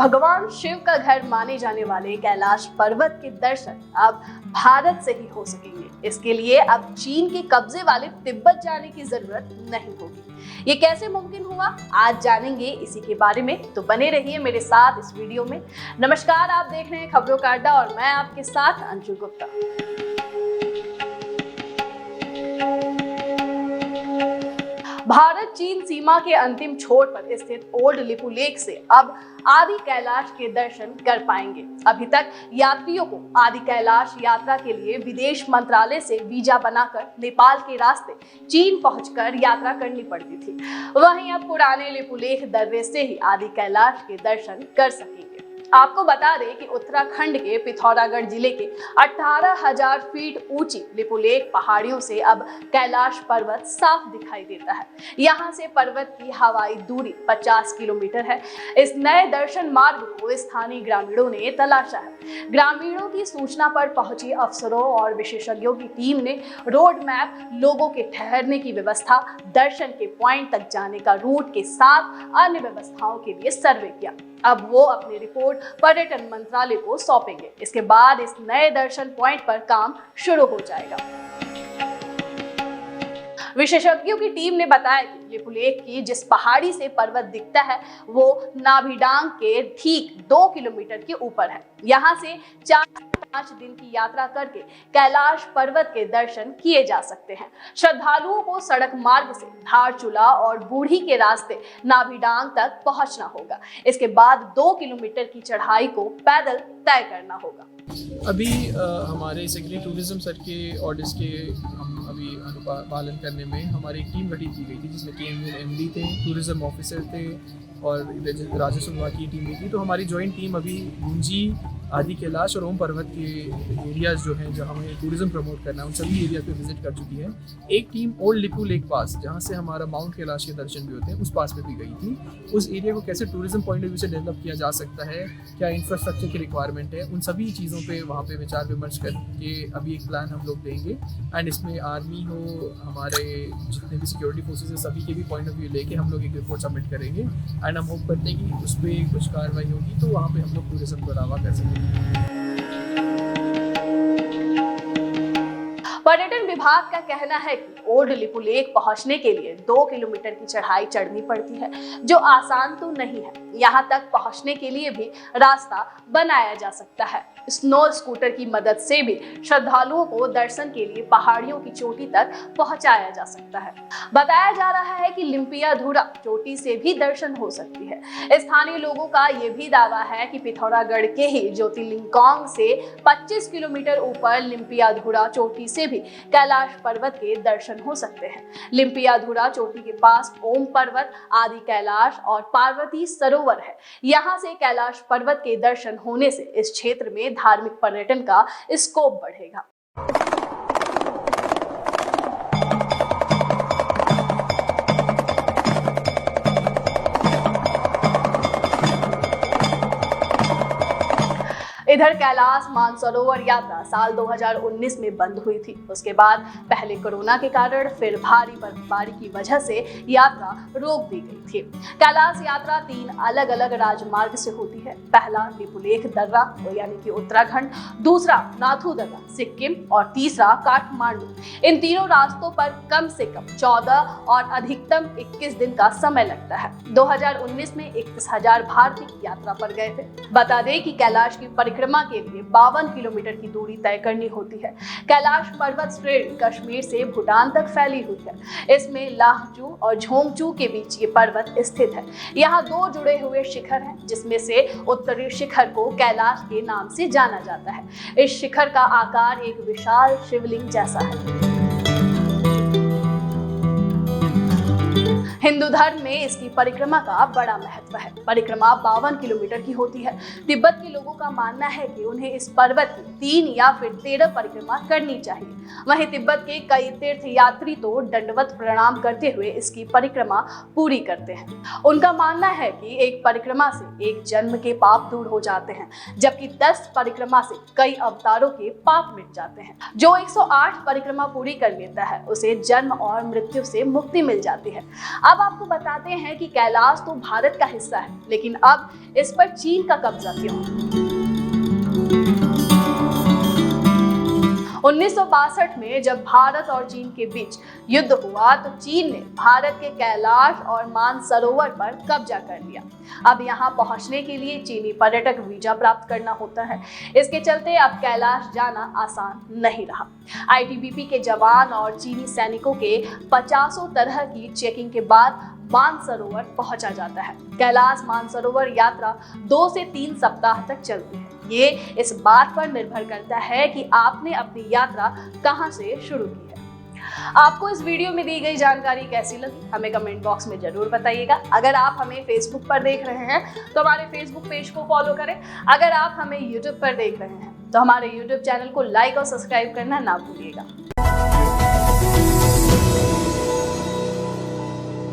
भगवान शिव का घर माने जाने वाले कैलाश पर्वत के दर्शन अब भारत से ही हो सकेंगे। इसके लिए अब चीन के कब्जे वाले तिब्बत जाने की जरूरत नहीं होगी। ये कैसे मुमकिन हुआ, आज जानेंगे इसी के बारे में, तो बने रहिए मेरे साथ इस वीडियो में। नमस्कार, आप देख रहे हैं खबरों का अड्डा और मैं आपके साथ अंशु गुप्ता। भारत चीन सीमा के अंतिम छोर पर स्थित ओल्ड लिपू लेक से अब आदि कैलाश के दर्शन कर पाएंगे। अभी तक यात्रियों को आदि कैलाश यात्रा के लिए विदेश मंत्रालय से वीजा बनाकर नेपाल के रास्ते चीन पहुंचकर यात्रा करनी पड़ती थी। वहीं अब पुराने लिपू लेक दर्रे से ही आदि कैलाश के दर्शन कर सकेंगे। आपको बता दें कि उत्तराखंड के पिथौरागढ़ जिले के 18,000 फीट ऊंची लिपू लेक पहाड़ियों से अब कैलाश पर्वत साफ दिखाई देता है। यहाँ से पर्वत की हवाई दूरी 50 किलोमीटर है। इस नए दर्शन मार्ग को स्थानीय ग्रामीणों ने तलाशा है। ग्रामीणों की सूचना पर पहुंची अफसरों और विशेषज्ञों की टीम ने रोड मैप, लोगों के ठहरने की व्यवस्था, दर्शन के पॉइंट तक जाने का रूट के साथ अन्य व्यवस्थाओं के लिए सर्वे किया। अब वो अपनी रिपोर्ट पर्यटन मंत्रालय को सौंपेंगे। इसके बाद इस नए दर्शन पॉइंट पर काम शुरू हो जाएगा। विशेषज्ञों की टीम ने बताया कि लिपू लेक की जिस पहाड़ी से पर्वत दिखता है वो नाभिडांग के ठीक 2 किलोमीटर के ऊपर है। यहाँ से 4-5 दिन की यात्रा करके कैलाश पर्वत के दर्शन किए जा सकते हैं। श्रद्धालुओं को सड़क मार्ग से धारचूला और बूढ़ी के रास्ते नाभिडांग तक पहुंचना होगा। इसके बाद 2 किलोमीटर की चढ़ाई को पैदल तय करना होगा। अभी हमारे सेक्रेटरी टूरिज्म सर के ऑर्डर्स के हम अभी अनुपालन करने में हमारी एक टीम गठित की गई थी, जिसमें KMU MD थे, टूरिज्म ऑफिसर थे और राजस्व की टीम भी थी। तो हमारी जॉइंट टीम अभी गुंजी, आदि कैलाश और ओम पर्वत के एरियाज़ जो हैं, जो हमें टूरिज्म प्रमोट करना है, उन सभी एरिया पे विजिट कर चुकी है। एक टीम ओल्ड लिपू लेक पास, जहाँ से हमारा माउंट कैलाश के दर्शन भी होते हैं, उस पास पे भी गई थी। उस एरिया को कैसे टूरिज्म पॉइंट ऑफ व्यू से डेवलप किया जा सकता है, क्या इंफ्रास्ट्रक्चर की रिक्वायरमेंट है, उन सभी चीज़ों पे वहाँ पे विचार विमर्श करके अभी एक प्लान हम लोग देंगे। एंड इसमें आर्मी हो, हमारे जितने भी सिक्योरिटी फोर्सेज है, सभी के भी पॉइंट ऑफ व्यू लेके हम लोग एक रिपोर्ट सबमिट करेंगे। एंड हम होप करते हैं कि उस पर कुछ कार्रवाई होगी तो वहाँ पे हम लोग टूरिज्म को बढ़ावा कर सकेंगे। पर्यटन विभाग का कहना है कि ओल्ड लिपू लेक पहुंचने के लिए 2 किलोमीटर की चढ़ाई चढ़नी पड़ती है, जो आसान तो नहीं है। यहां तक पहुंचने के लिए भी रास्ता बनाया जा सकता है। स्नो स्कूटर की मदद से भी श्रद्धालुओं को दर्शन के लिए पहाड़ियों की चोटी तक पहुंचाया जा सकता है। बताया जा रहा है कि लिम्पियाधुरा चोटी से भी दर्शन हो सकती है। स्थानीय लोगों का यह भी दावा है कि पिथौरागढ़ के ही ज्योतिर्लिंगकांग से 25 किलोमीटर ऊपर लिम्पियाधुरा चोटी से भी कैलाश पर्वत के दर्शन हो सकते हैं। लिम्पियाधुरा चोटी के पास ओम पर्वत, आदि कैलाश और पार्वती सरोवर है। यहाँ से कैलाश पर्वत के दर्शन होने से इस क्षेत्र में धार्मिक पर्यटन का स्कोप बढ़ेगा। इधर कैलाश मानसरोवर यात्रा साल 2019 में बंद हुई थी। उसके बाद पहले कोरोना के कारण, फिर भारी बर्फबारी की वजह से यात्रा रोक दी गई थी। कैलाश यात्रा 3 अलग अलग राजमार्ग से होती है। पहला लिपू लेक दर्रा यानी कि उत्तराखंड, दूसरा नाथू दर्रा सिक्किम और तीसरा काठमांडू। इन तीनों रास्तों पर कम से कम 14 और अधिकतम 21 दिन का समय लगता है। 2019 में 31,000 भारतीय यात्रा पर गए थे। बता दें कि कैलाश की परिक्रमा के लिए 52 किलोमीटर की दूरी तय करनी होती है। कैलाश पर्वत श्रेणी कश्मीर से भूटान तक फैली हुई है। इसमें लाहचू और झोंगचू के बीच ये पर्वत स्थित है। यहाँ 2 जुड़े हुए शिखर हैं, जिसमें से उत्तरी शिखर को कैलाश के नाम से जाना जाता है। इस शिखर का आकार एक विशाल शिवलिंग जैसा है। हिंदू धर्म में इसकी परिक्रमा का बड़ा महत्व है। परिक्रमा 52 किलोमीटर की होती है। तिब्बत के लोगों का मानना है कि उन्हें इस पर्वत की 3 या फिर 13 परिक्रमा करनी चाहिए। वहीं तिब्बत के कई तीर्थ यात्री तो दंडवत प्रणाम करते हुए इसकी परिक्रमा पूरी करते हैं। उनका मानना है कि एक परिक्रमा से एक जन्म के पाप दूर हो जाते हैं, जबकि 10 परिक्रमा से कई अवतारों के पाप मिट जाते हैं। जो 108 परिक्रमा पूरी कर लेता है उसे जन्म और मृत्यु से मुक्ति मिल जाती है। अब आपको बताते हैं कि कैलाश तो भारत का हिस्सा है, लेकिन अब इस पर चीन का कब्जा क्यों? 1962 में जब भारत और चीन के बीच युद्ध हुआ तो चीन ने भारत के कैलाश और मानसरोवर पर कब्जा कर लिया। अब यहाँ पहुंचने के लिए चीनी पर्यटक वीजा प्राप्त करना होता है। इसके चलते अब कैलाश जाना आसान नहीं रहा। आईटीबीपी के जवान और चीनी सैनिकों के 50 तरह की चेकिंग के बाद मानसरोवर पहुंचा जाता है। कैलाश मानसरोवर यात्रा 2 से 3 सप्ताह तक चलती है। ये इस बात पर निर्भर करता है कि आपने अपनी यात्रा कहां से शुरू की है। आपको इस वीडियो में दी गई जानकारी कैसी लगी हमें कमेंट बॉक्स में जरूर बताइएगा। अगर आप हमें फेसबुक पर देख रहे हैं तो हमारे फेसबुक पेज को फॉलो करें। अगर आप हमें यूट्यूब पर देख रहे हैं तो हमारे यूट्यूब चैनल को लाइक और सब्सक्राइब करना ना भूलिएगा।